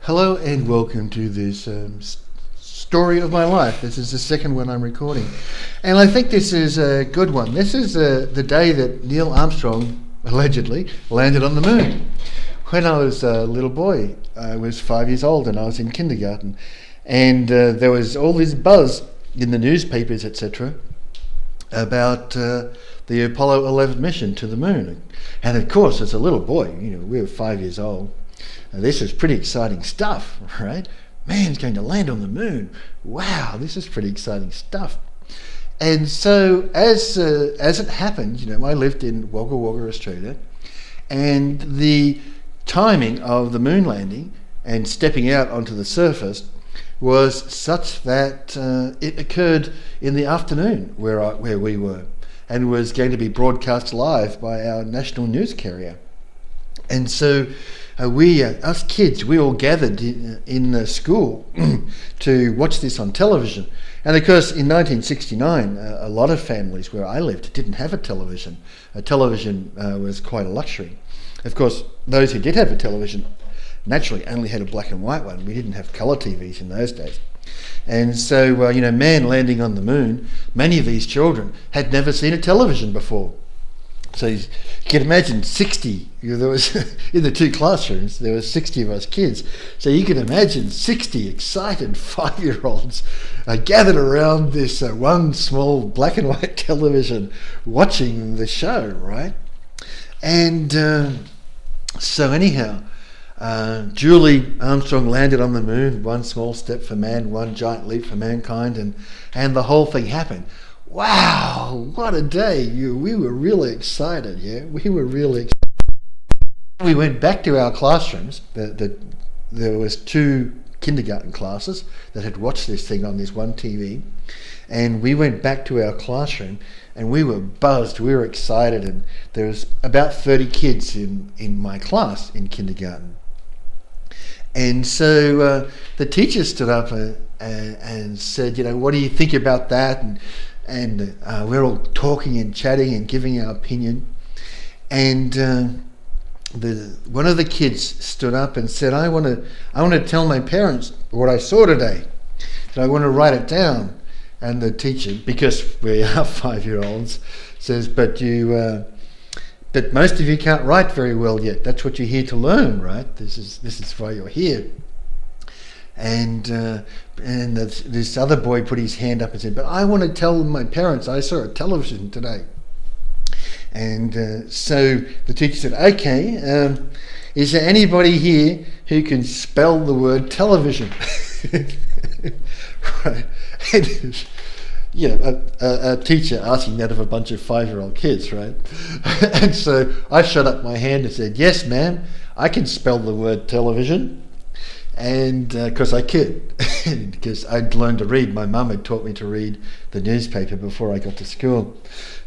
Hello and welcome to this story of my life. This is the second one I'm recording. And I think this is a good one. This is the day that Neil Armstrong allegedly landed on the moon. When I was a little boy, I was 5 years old and I was in kindergarten. And there was all this buzz in the newspapers, etc., about the Apollo 11 mission to the moon. And of course, as a little boy, we were 5 years old. This is pretty exciting stuff, right? Man's going to land on the moon. Wow, this is pretty exciting stuff. And so as it happened, I lived in Wagga Wagga, Australia, and the timing of the moon landing and stepping out onto the surface was such that it occurred in the afternoon where we were, and was going to be broadcast live by our national news carrier. And so us kids, we all gathered in school to watch this on television. And of course, in 1969, a lot of families where I lived didn't have a television. A television was quite a luxury. Of course, those who did have a television naturally only had a black and white one. We didn't have colour TVs in those days. And so, man landing on the moon, many of these children had never seen a television before. So you can imagine 60, there was in the two classrooms, there were 60 of us kids. So you can imagine 60 excited 5-year-olds gathered around this one small black and white television watching the show, right? And so anyhow, Julie Armstrong landed on the moon, one small step for man, one giant leap for mankind, and the whole thing happened. Wow, what a day. We were really excited, yeah? We were really excited. We went back to our classrooms. There was 2 kindergarten classes that had watched this thing on this one TV. And we went back to our classroom and we were buzzed, we were excited. And there was about 30 kids in my class in kindergarten. And so the teacher stood up and said, what do you think about that? And we're all talking and chatting and giving our opinion. And one of the kids stood up and said, I want to tell my parents what I saw today. And I want to write it down. And the teacher, because we are 5-year-olds, says, but most of you can't write very well yet. That's what you're here to learn, right? This is why you're here. And this other boy put his hand up and said, but I want to tell my parents I saw a television today. And so the teacher said, okay, is there anybody here who can spell the word television? Right. And, a teacher asking that of a bunch of 5-year-old kids, right? And so I shot up my hand and said, yes, ma'am, I can spell the word television. And because I could, because I'd learned to read. My mum had taught me to read the newspaper before I got to school.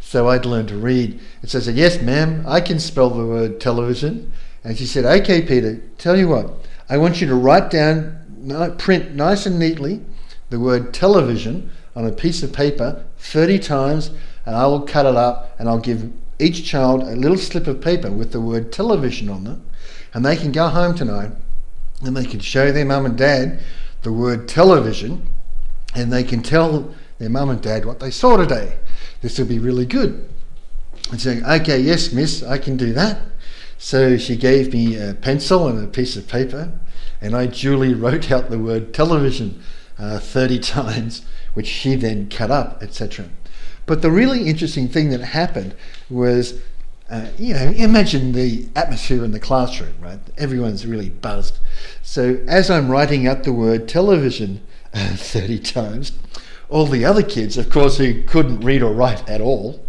So I'd learned to read. And so I said, yes, ma'am, I can spell the word television. And she said, okay, Peter, tell you what, I want you to write down, print nice and neatly the word television on a piece of paper 30 times, and I will cut it up and I'll give each child a little slip of paper with the word television on it, and they can go home tonight and they can show their mum and dad the word television, and they can tell their mum and dad what they saw today. This will be really good. And saying, okay, yes, miss, I can do that. So she gave me a pencil and a piece of paper, and I duly wrote out the word television 30 times, which she then cut up, etc. But the really interesting thing that happened was, imagine the atmosphere in the classroom, right? Everyone's really buzzed. So as I'm writing out the word television 30 times, all the other kids, of course, who couldn't read or write at all,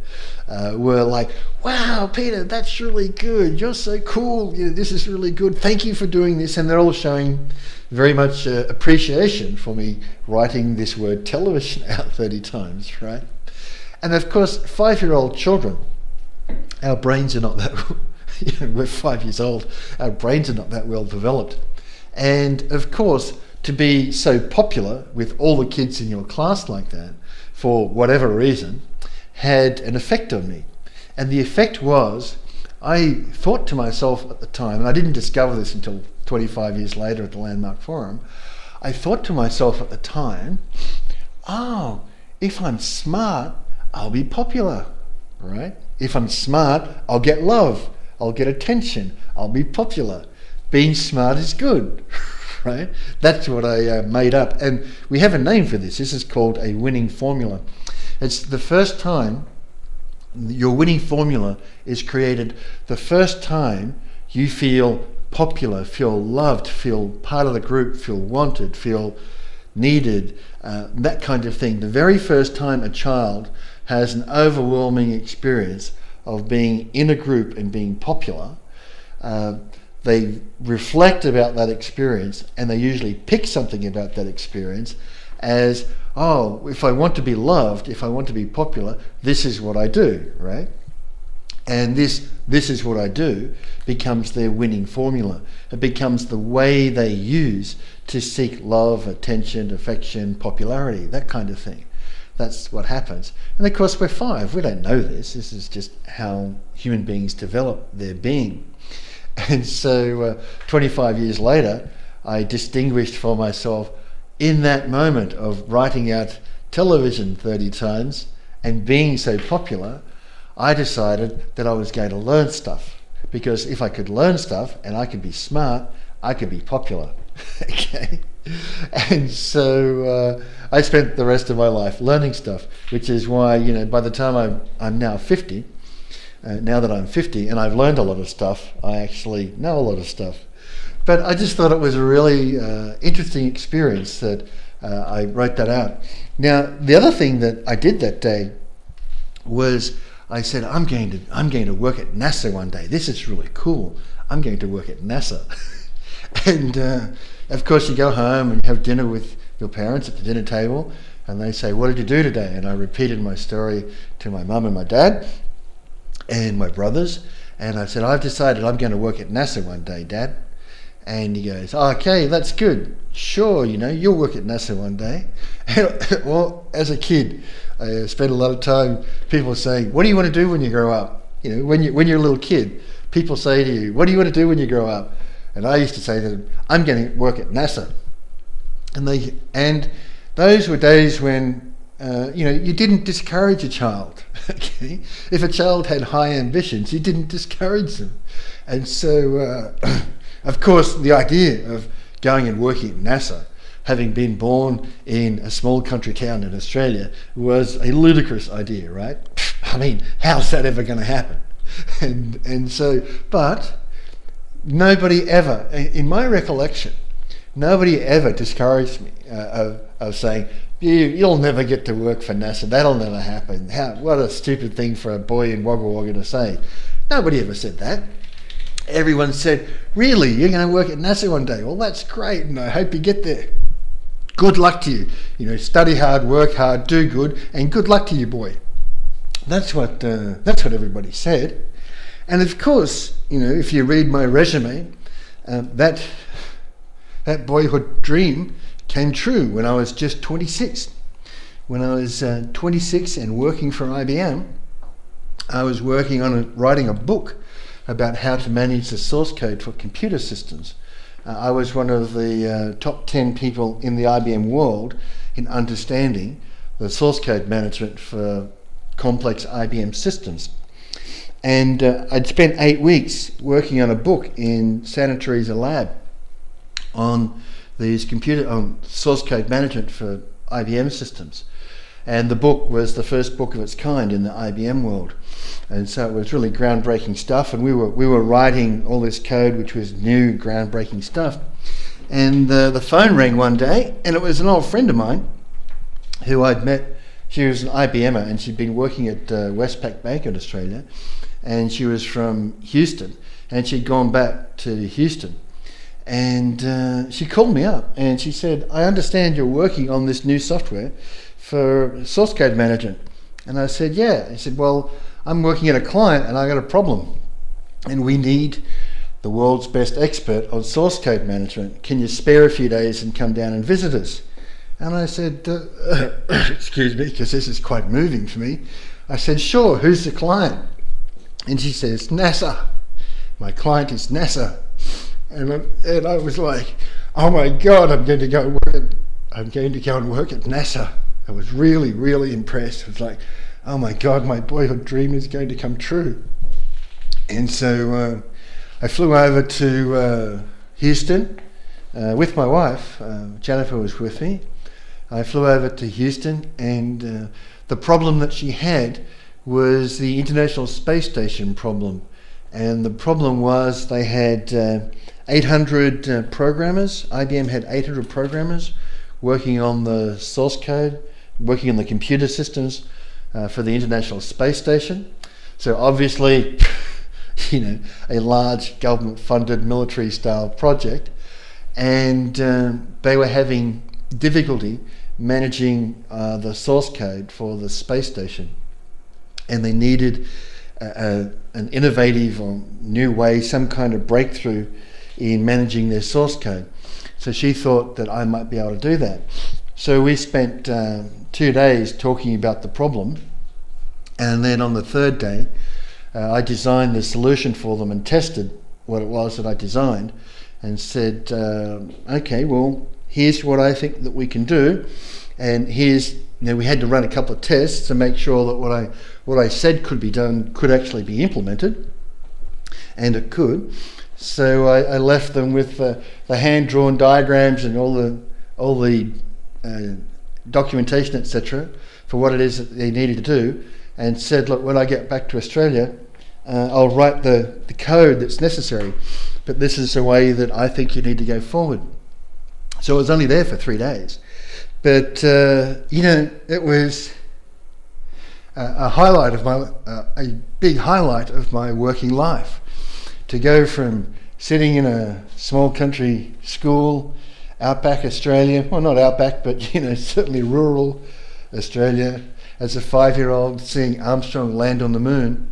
were like, wow, Peter, that's really good. You're so cool. This is really good. Thank you for doing this. And they're all showing very much appreciation for me writing this word television out 30 times, right? And of course, 5-year-old children, our brains are not that, we're 5 years old, our brains are not that well developed. And of course, to be so popular with all the kids in your class like that, for whatever reason, had an effect on me. And the effect was, I thought to myself at the time, and I didn't discover this until 25 years later at the Landmark Forum, I thought to myself at the time, oh, if I'm smart, I'll be popular, right? If I'm smart, I'll get love, I'll get attention, I'll be popular. Being smart is good, right? That's what I made up. And we have a name for this. This is called a winning formula. It's the first time your winning formula is created, the first time you feel popular, feel loved, feel part of the group, feel wanted, feel needed, that kind of thing. The very first time a child has an overwhelming experience of being in a group and being popular, they reflect about that experience, and they usually pick something about that experience as, oh, if I want to be loved, if I want to be popular, this is what I do, right? And this is what I do becomes their winning formula. It becomes the way they use to seek love, attention, affection, popularity, that kind of thing. That's what happens. And of course we're 5. We don't know this. This is just how human beings develop their being. And so 25 years later, I distinguished for myself in that moment of writing out television 30 times and being so popular, I decided that I was going to learn stuff, because if I could learn stuff and I could be smart, I could be popular. Okay, and so I spent the rest of my life learning stuff, which is why, by the time I'm now 50, now that I'm 50 and I've learned a lot of stuff, I actually know a lot of stuff. But I just thought it was a really interesting experience that I wrote that out. Now, the other thing that I did that day was I said, I'm going to work at NASA one day. This is really cool. I'm going to work at NASA. And of course you go home and you have dinner with your parents at the dinner table, and they say, what did you do today? And I repeated my story to my mum and my dad and my brothers, and I said, I've decided I'm going to work at NASA one day, Dad. And he goes, oh, okay, that's good. Sure, you'll work at NASA one day. Well, as a kid, I spent a lot of time people saying, what do you want to do when you grow up? When you're a little kid, people say to you, what do you want to do when you grow up? And I used to say to them, I'm going to work at NASA. And those were days when you didn't discourage a child. Okay, if a child had high ambitions, you didn't discourage them. And so, of course, the idea of going and working at NASA, having been born in a small country town in Australia, was a ludicrous idea, right? I mean, how's that ever going to happen? And so, but nobody ever, in my recollection, nobody ever discouraged me of saying, you'll never get to work for NASA, that'll never happen. What a stupid thing for a boy in Wagga Wagga to say. Nobody ever said that. Everyone said, really, you're going to work at NASA one day? Well, that's great, and I hope you get there. Good luck to you. Study hard, work hard, do good, and good luck to you, boy. That's what everybody said. And of course, if you read my resume, that boyhood dream came true when I was just 26. When I was 26 and working for IBM, I was working on writing a book about how to manage the source code for computer systems. I was one of the top 10 people in the IBM world in understanding the source code management for complex IBM systems. And I'd spent 8 weeks working on a book in Santa Teresa lab on on source code management for IBM systems. And the book was the first book of its kind in the IBM world. And so it was really groundbreaking stuff, and we were writing all this code which was new, groundbreaking stuff. And the phone rang one day, and it was an old friend of mine who I'd met. She was an IBMer, and she'd been working at Westpac Bank in Australia, and she was from Houston, and she'd gone back to Houston. And she called me up and she said, I understand you're working on this new software for source code management. And I said, yeah. He said, well, I'm working at a client and I got a problem, and we need the world's best expert on source code management. Can you spare a few days and come down and visit us? And I said, excuse me, because this is quite moving for me. I said, sure, who's the client? And she says, NASA. My client is NASA. And I was like, oh my God, I'm going to go and work at NASA. I was really, really impressed. I was like, oh my God, my boyhood dream is going to come true. And so I flew over to Houston with my wife. Jennifer was with me. I flew over to Houston, and the problem that she had was the International Space Station problem. And the problem was they had 800 programmers. IBM had 800 programmers working on the source code, working on the computer systems for the International Space Station. So obviously, a large government-funded military-style project, and they were having difficulty managing the source code for the space station, and they needed an innovative or new way, some kind of breakthrough in managing their source code. So she thought that I might be able to do that. So we spent 2 days talking about the problem, and then on the third day I designed the solution for them and tested what it was that I designed, and said, okay, well, here's what I think that we can do, and here's, we had to run a couple of tests to make sure that what I said could be done could actually be implemented, and it could. So I left them with the hand-drawn diagrams and all the documentation, etc., for what it is that they needed to do, and said, look, when I get back to Australia, I'll write the code that's necessary, but this is the way that I think you need to go forward. So I was only there for 3 days, but it was a big highlight of my working life, to go from sitting in a small country school, outback Australia, well, not outback, but certainly rural Australia, as a 5-year-old, seeing Armstrong land on the moon,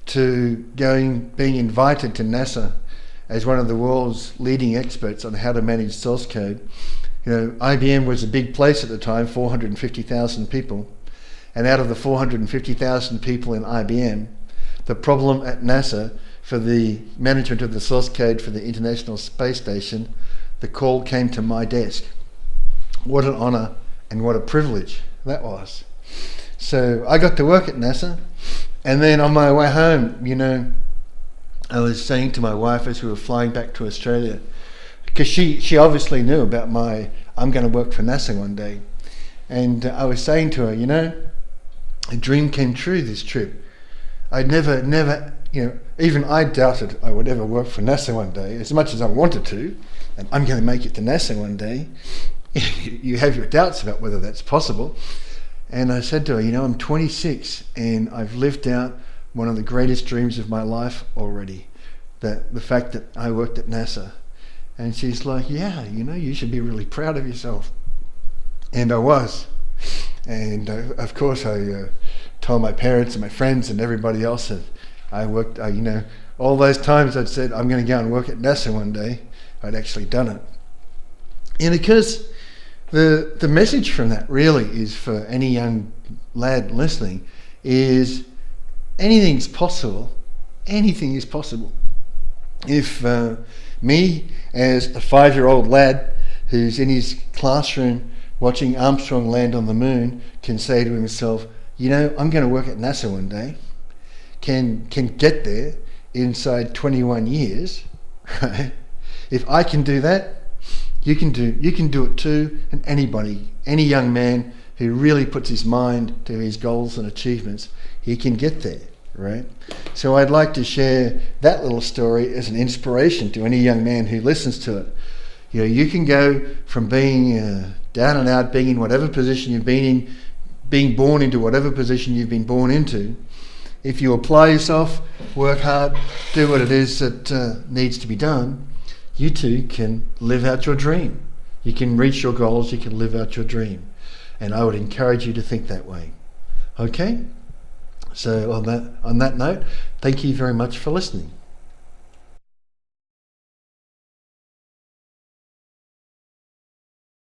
to being invited to NASA as one of the world's leading experts on how to manage source code. IBM was a big place at the time, 450,000 people, and out of the 450,000 people in IBM, the problem at NASA for the management of the source code for the International Space Station, the call came to my desk. What an honour and what a privilege that was. So I got to work at NASA, and then on my way home, I was saying to my wife as we were flying back to Australia, because she obviously knew about I'm going to work for NASA one day, and I was saying to her, a dream came true this trip. I'd never, even I doubted I would ever work for NASA one day, as much as I wanted to, and I'm going to make it to NASA one day. You have your doubts about whether that's possible. And I said to her, I'm 26 and I've lived out one of the greatest dreams of my life already, the fact that I worked at NASA. And she's like, yeah, you should be really proud of yourself. And I was. And of course I told my parents and my friends and everybody else that I worked, all those times I'd said, I'm going to go and work at NASA one day, I'd actually done it. And because the message from that really is for any young lad listening is anything is possible. Anything is possible. If me, as a 5-year-old lad who's in his classroom watching Armstrong land on the moon, can say to himself, I'm going to work at NASA one day, can get there inside 21 years, right? If I can do that, you can do it too, and anybody, any young man who really puts his mind to his goals and achievements, he can get there, right? So I'd like to share that little story as an inspiration to any young man who listens to it. You can go from being down and out, being in whatever position you've been in, being born into whatever position you've been born into. If you apply yourself, work hard, do what it is that needs to be done, you too can live out your dream. You can reach your goals, you can live out your dream. And I would encourage you to think that way. Okay? So on that note, thank you very much for listening.